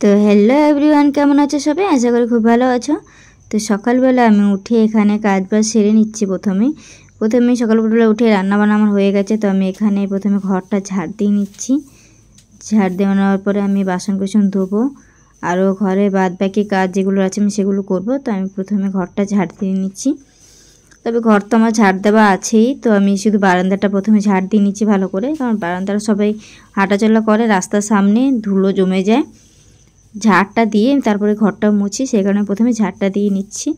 তো hello everyone, কেমন আছো সবাই? আশা করি খুব ভালো আছো। তো সকালবেলা আমি উঠে এখানে কাজ বাজ সেরে নিচ্ছি। প্রথমে সকালবেলা উঠে রান্নাবান্না আমার হয়ে গেছে। তো আমি এখানে প্রথমে ঘরটা ঝাড় দিয়ে নিচ্ছি। ঝাড় দিয়ে নেওয়ার পরে আমি বাসন কুসন ধোবো, আরও ঘরে বাদ বাকি কাজ যেগুলো আছে আমি সেগুলো করব। তো আমি প্রথমে ঘরটা ঝাড় দিয়ে নিচ্ছি। তবে ঘর তো আমার ঝাড় দেওয়া আছেই, তো আমি শুধু বারান্দাটা প্রথমে ঝাড় দিয়ে নিচ্ছি ভালো করে, কারণ বারান্দাটা সবাই হাঁটাচলা করে, রাস্তার সামনে ধুলো জমে যায়। ঝাড়টা দিয়ে তারপরে ঘরটা মুছি, সেই কারণে প্রথমে ঝাড়টা দিয়ে নিচ্ছি।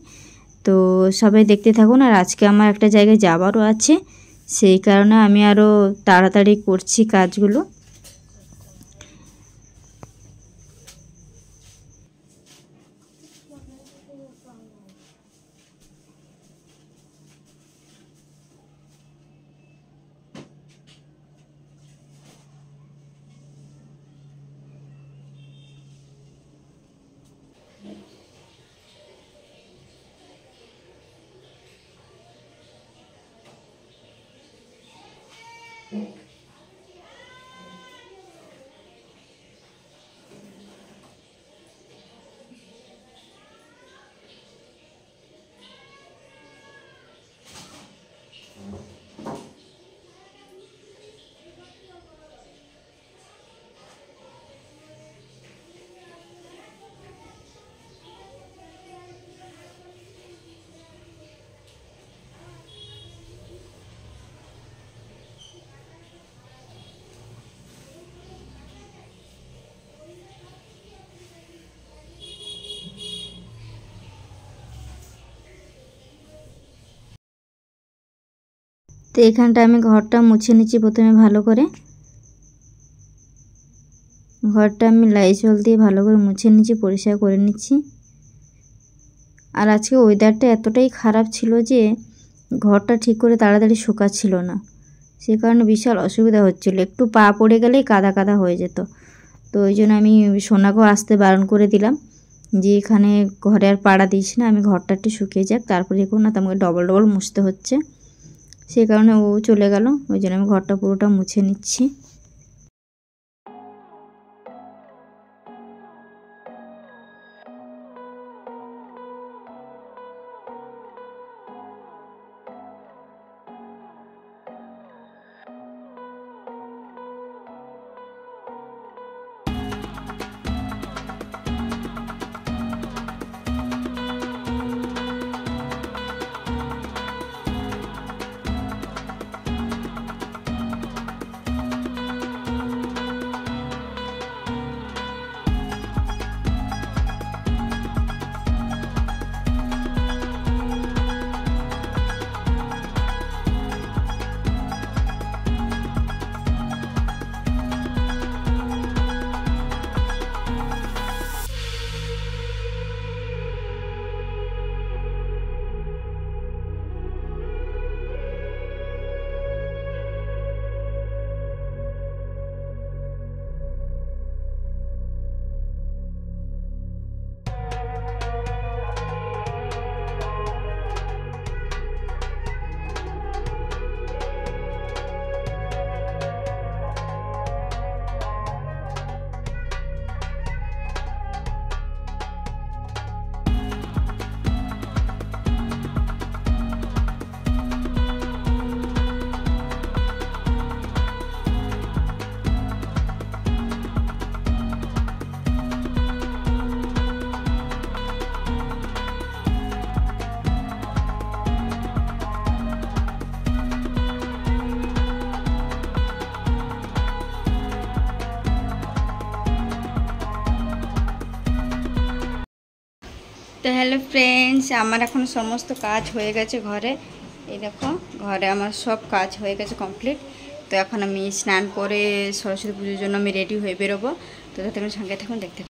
তো সবাই দেখতে থাকুন। আর আজকে আমার একটা জায়গায় যাবারও আছে, সেই কারণে আমি আরও তাড়াতাড়ি করছি কাজগুলো। তো এখানটা আমি ঘরটা মুছে নিচ্ছি প্রথমে ভালো করে। ঘরটা আমি লাইজল দিয়ে ভালো করে মুছে নিচ্ছি, পরিষ্কার করে নিচ্ছি। আর আজকে ওয়েদারটা এতটাই খারাপ ছিল যে ঘরটা ঠিক করে তাড়াতাড়ি শুকাচ্ছিল না, সে কারণে বিশাল অসুবিধা হচ্ছিল। একটু পা পড়ে গেলেই কাদা কাদা হয়ে যেত। তো ওই জন্য আমি সোনাকেও আসতে বারণ করে দিলাম যে এখানে ঘরে আর পাড়া দিস না, আমি ঘরটা একটু শুকিয়ে যাক তারপরে দেখুন, না তো আমাকে ডবল ডবল মুছতে হচ্ছে। সেই কারণে ও চলে গেল, ওই জন্য আমি ঘরটা পুরোটা মুছে নিচ্ছি। তো হ্যালো ফ্রেন্ডস, আমার এখন সমস্ত কাজ হয়ে গেছে ঘরে। এই দেখো, ঘরে আমার সব কাজ হয়ে গেছে কমপ্লিট। তো এখন আমি স্নান করে সরস্বতী পুজোর জন্য আমি রেডি হয়ে বেরোবো। তো তাতে সঙ্গে থাকুন, দেখতে